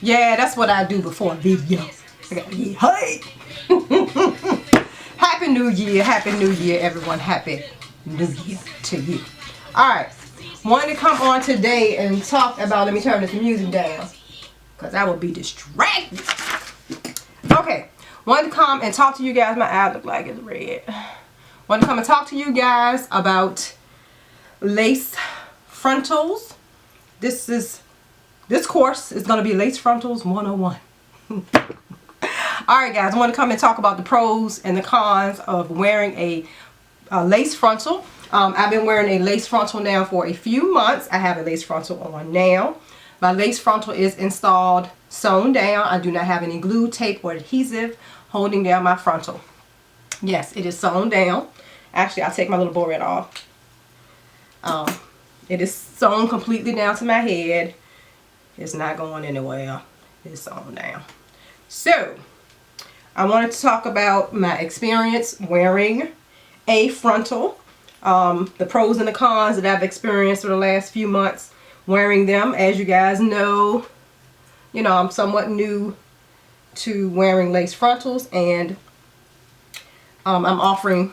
Yeah, that's what I do before a video. I got hey! Happy New Year, Happy New Year, everyone. Happy New Year to you. Alright, wanted to come on today and talk about, let me turn this music down, because I will be distracted. Okay, wanted to come and talk to you guys, my eye look like it's red. Wanted to come and talk to you guys about lace frontals. This course is going to be Lace Frontals 101. Alright guys, I want to come and talk about the pros and the cons of wearing a lace frontal. I've been wearing a lace frontal now for a few months. I have a lace frontal on now. My lace frontal is installed sewn down. I do not have any glue, tape, or adhesive holding down my frontal. Yes, it is sewn down. Actually, I'll take my little board off. It is sewn completely down to my head. It's not going anywhere. It's sewn down. So, I wanted to talk about my experience wearing a frontal. The pros and the cons that I've experienced for the last few months wearing them. As you guys know, I'm somewhat new to wearing lace frontals, and I'm offering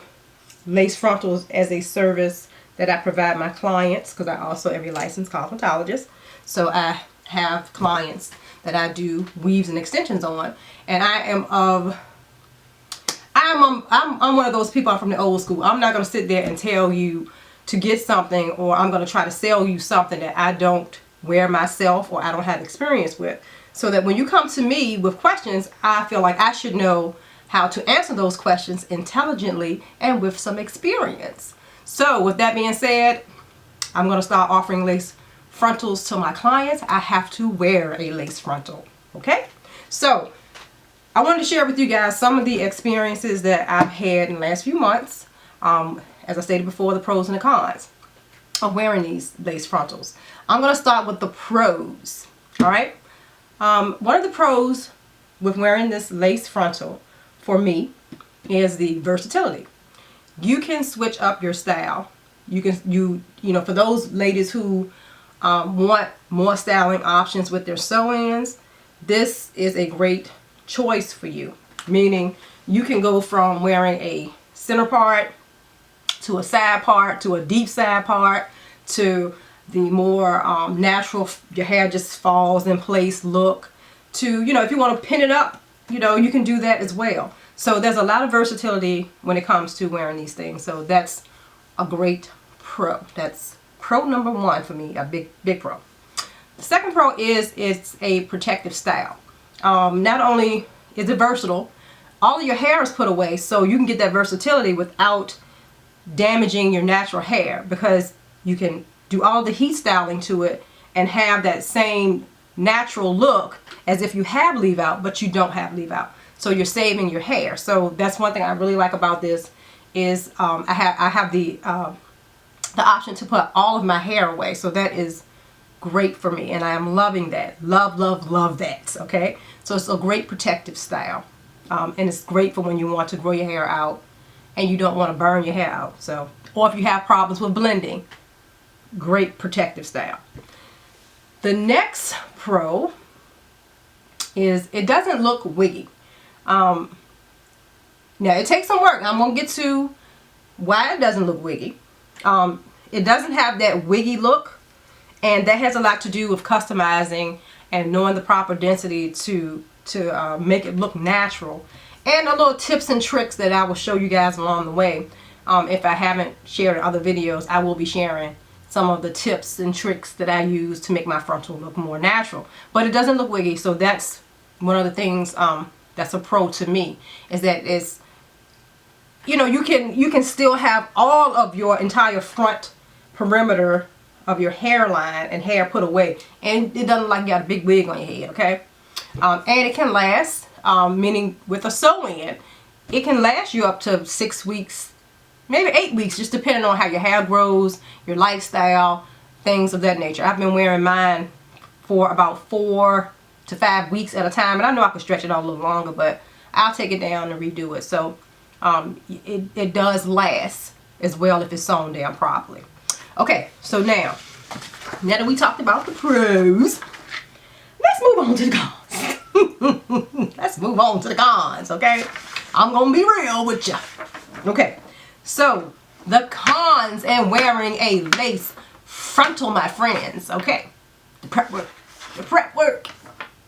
lace frontals as a service that I provide my clients, because I also am a licensed cosmetologist. So I have clients that I do weaves and extensions on, and I'm one of those people. I'm from the old school. I'm not going to sit there and tell you to get something, or I'm going to try to sell you something that I don't wear myself or I don't have experience with. So that when you come to me with questions, I feel like I should know how to answer those questions intelligently and with some experience. So with that being said, I'm going to start offering lace frontals to my clients. I have to wear a lace frontal. Okay? So I wanted to share with you guys some of the experiences that I've had in the last few months. As I stated before, the pros and the cons of wearing these lace frontals. I'm going to start with the pros. Alright? One of the pros with wearing this lace frontal for me is the versatility. You can switch up your style. You can, for those ladies who want more styling options with their sew-ins, this is a great choice for you. Meaning you can go from wearing a center part to a side part to a deep side part to the more natural, your hair just falls in place look, to, if you want to pin it up, you can do that as well. So there's a lot of versatility when it comes to wearing these things. So that's a great pro. That's pro number one for me, a big pro. The second pro is it's a protective style. Not only is it versatile, all of your hair is put away, so you can get that versatility without damaging your natural hair, because you can do all the heat styling to it and have that same natural look as if you have leave out, but you don't have leave out. So you're saving your hair. So that's one thing I really like about this is I have the option to put all of my hair away. So that is great for me, and I am loving that. Love that. Okay, so it's a great protective style, and it's great for when you want to grow your hair out and you don't want to burn your hair out. So, or if you have problems with blending, great protective style. The next pro is it doesn't look wiggy. Now it takes some work. I'm gonna get to why it doesn't look wiggy. It doesn't have that wiggy look, and that has a lot to do with customizing and knowing the proper density to make it look natural, and a little tips and tricks that I will show you guys along the way. If I haven't shared in other videos, I will be sharing some of the tips and tricks that I use to make my frontal look more natural. But it doesn't look wiggy, so that's one of the things that's a pro to me, is that it's, you can still have all of your entire front perimeter of your hairline and hair put away, and it doesn't look like you got a big wig on your head. Okay, and it can last, meaning with a sew-in, it can last you up to 6 weeks, maybe 8 weeks, just depending on how your hair grows, your lifestyle, things of that nature. I've been wearing mine for about 4 to 5 weeks at a time, and I know I could stretch it out a little longer, but I'll take it down and redo it. So it does last as well if it's sewn down properly. Okay, so now that we talked about the pros, let's move on to the cons. Let's move on to the cons, okay? I'm gonna be real with you. Okay, so the cons and wearing a lace frontal, my friends, okay? The prep work. The prep work.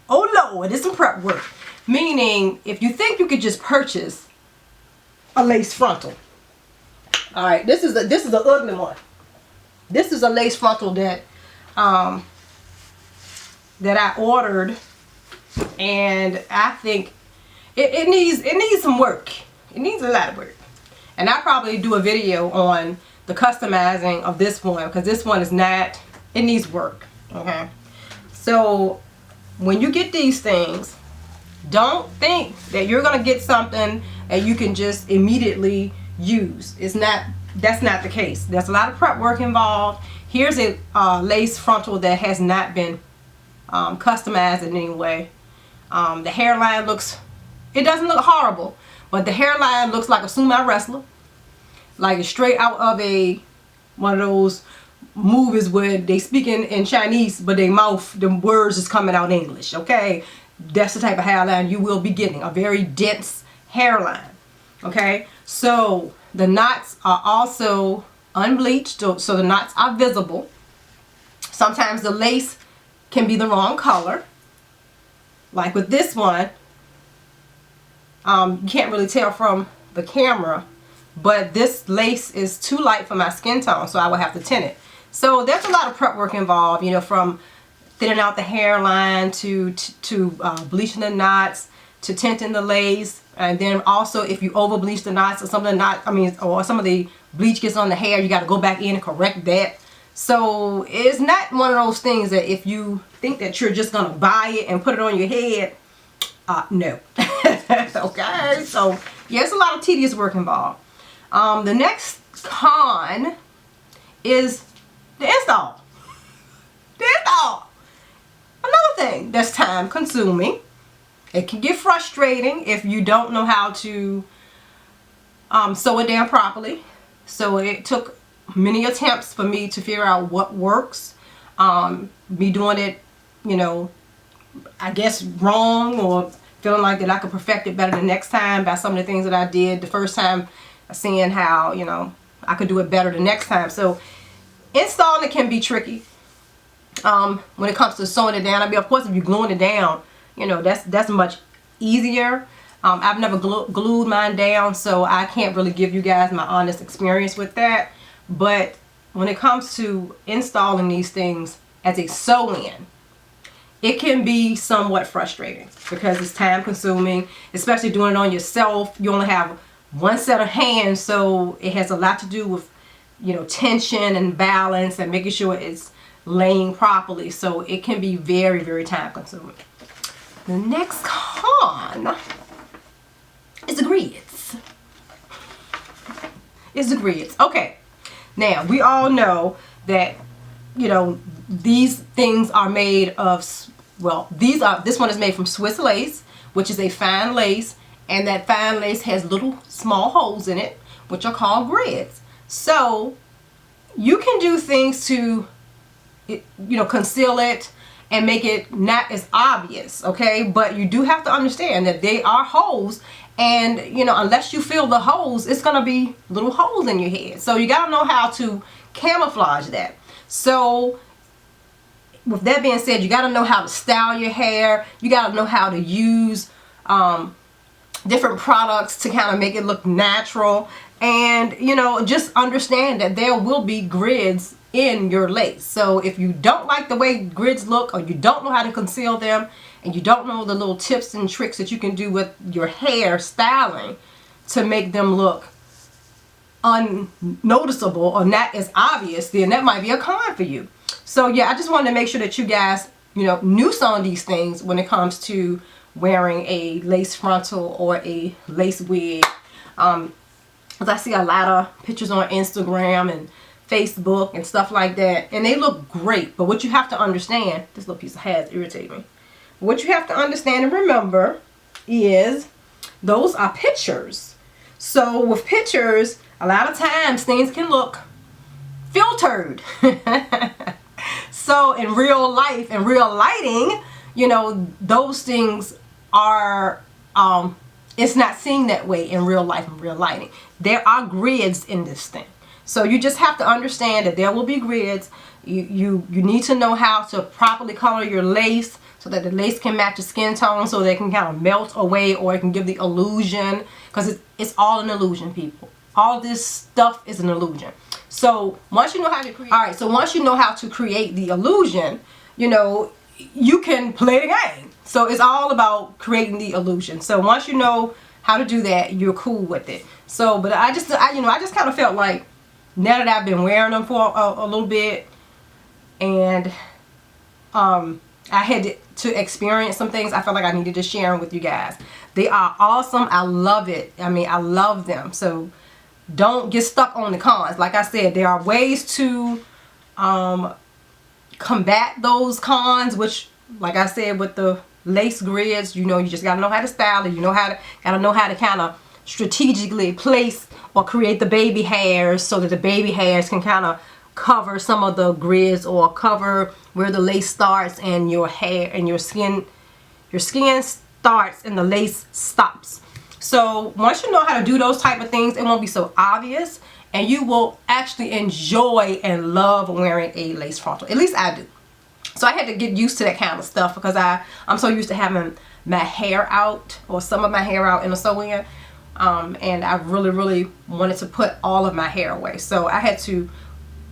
Oh Lord, it's some prep work. Meaning, if you think you could just purchase a lace frontal. All right, this is the ugly one. This is a lace frontal that that I ordered, and I think it needs some work. It needs a lot of work, and I'll probably do a video on the customizing of this one, because this one is not, it needs work. Okay, so when you get these things, don't think that you're gonna get something and you can just immediately use. That's not the case. There's a lot of prep work involved. Here's a lace frontal that has not been customized in any way. The hairline it doesn't look horrible, but the hairline looks like a sumo wrestler, like it's straight out of one of those movies where they speak in Chinese, but their mouth, the words is coming out English. Okay, that's the type of hairline you will be getting, a very dense hairline. Okay, so the knots are also unbleached, so the knots are visible. Sometimes the lace can be the wrong color, like with this one. You can't really tell from the camera, but this lace is too light for my skin tone, so I will have to tint it. So there's a lot of prep work involved, you know, from thinning out the hairline to bleaching the knots, to tinting the lace, and then also if you over bleach the knots or some of the knots, or some of the bleach gets on the hair, you got to go back in and correct that. So it's not one of those things that if you think that you're just gonna buy it and put it on your head, no. Okay, so yeah, it's a lot of tedious work involved. The next con is the install. The install. Another thing that's time consuming. It can get frustrating if you don't know how to sew it down properly. So it took many attempts for me to figure out what works. Me doing it, you know, I guess wrong, or feeling like that I could perfect it better the next time by some of the things that I did the first time, seeing how, you know, I could do it better the next time. So installing it can be tricky when it comes to sewing it down. I mean, of course, if you're gluing it down, you know, that's much easier. I've never glued mine down, so I can't really give you guys my honest experience with that. But when it comes to installing these things as a sew-in, it can be somewhat frustrating because it's time consuming, especially doing it on yourself. You only have one set of hands, so it has a lot to do with, you know, tension and balance and making sure it's laying properly. So it can be very, very time consuming. The next con is the grids. It's the grids. Okay, now we all know that, you know, these things are made of, well, this one is made from Swiss lace, which is a fine lace, and that fine lace has little small holes in it, which are called grids. So you can do things to, you know, conceal it and make it not as obvious, okay? But you do have to understand that they are holes, and, you know, unless you fill the holes, it's gonna be little holes in your head. So you gotta know how to camouflage that. So with that being said, you gotta know how to style your hair. You gotta know how to use different products to kind of make it look natural. And, you know, just understand that there will be grids in your lace. So if you don't like the way grids look, or you don't know how to conceal them, and you don't know the little tips and tricks that you can do with your hair styling to make them look unnoticeable or not as obvious, then that might be a con for you. So yeah, I just wanted to make sure that you guys, you know, knew some of these things when it comes to wearing a lace frontal or a lace wig. Because I see a lot of pictures on Instagram and Facebook and stuff like that, and they look great. But what you have to understand, this little piece of hair is irritating me. What you have to understand and remember is those are pictures. So with pictures, a lot of times things can look filtered. So in real life, in real lighting, you know, those things are it's not seen that way in real life and real lighting. There are grids in this thing. So you just have to understand that there will be grids. You need to know how to properly color your lace so that the lace can match the skin tone, so they can kind of melt away, or it can give the illusion, because it's all an illusion, people. All this stuff is an illusion. So once you know how to create, all right, so once you know how to create the illusion, you know, you can play the game. So it's all about creating the illusion. So once you know how to do that, you're cool with it. So, but I just kind of felt like, now that I've been wearing them for a little bit, and I had to experience some things, I felt like I needed to share them with you guys. They are awesome. I love it. I mean, I love them. So don't get stuck on the cons. Like I said, there are ways to combat those cons, which, like I said, with the lace grids, you know, you just gotta know how to style it. You gotta know how to kind of strategically place or create the baby hairs, so that the baby hairs can kind of cover some of the grids, or cover where the lace starts and your hair and your skin starts and the lace stops. So once you know how to do those type of things, it won't be so obvious, and you will actually enjoy and love wearing a lace frontal. At least I do. So I had to get used to that kind of stuff, because I'm so used to having my hair out, or some of my hair out in a sew-in, and I really wanted to put all of my hair away. So I had to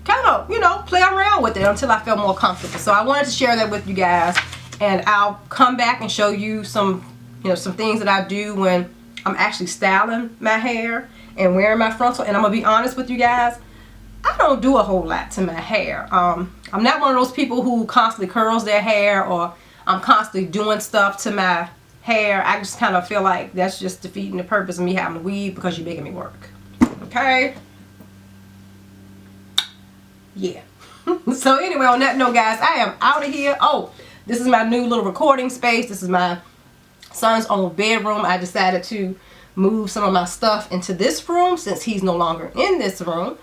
kind of, you know, play around with it until I felt more comfortable. So I wanted to share that with you guys, and I'll come back and show you some, you know, some things that I do when I'm actually styling my hair and wearing my frontal. And I'm gonna be honest with you guys, I don't do a whole lot to my hair. I'm not one of those people who constantly curls their hair, or I'm constantly doing stuff to my hair. I just kind of feel like that's just defeating the purpose of me having a weave, because you're making me work. Okay? Yeah. So anyway, on that note, guys, I am out of here. Oh, this is my new little recording space. This is my son's own bedroom. I decided to move some of my stuff into this room since he's no longer in this room.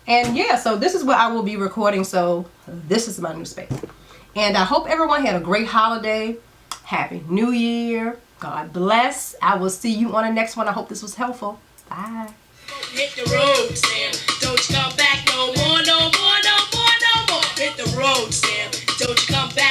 And yeah, so this is where I will be recording. So this is my new space. And I hope everyone had a great holiday. Happy New Year. God bless. I will see you on the next one. I hope this was helpful. Bye. Hit the road, Sam. Don't you come back no more, no more, no more, no more. Hit the road, Sam. Don't you come back.